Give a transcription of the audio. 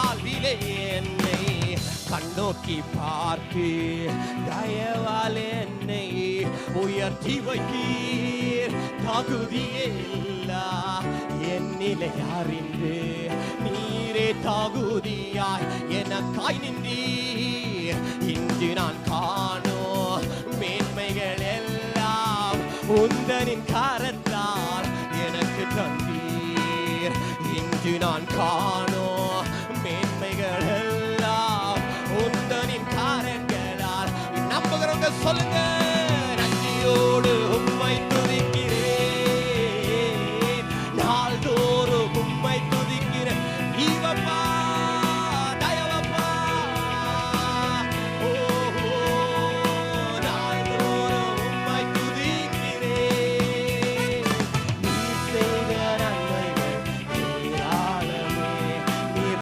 வாழ்விலே என்னை கண்ணோக்கி பார்த்து தயவால் என்னை உயர்த்தி வைத்தீர். தகுதியே இல்லா என்னிலை அறிந்து நீரே தகுதியாய் எனக்காய் நின்றீர். இன்று நான் காணோ மேன்மைகள் எல்லாம் உந்தனின் கரத்தால் எனக்கு தந்தீர். இன்று நான் காண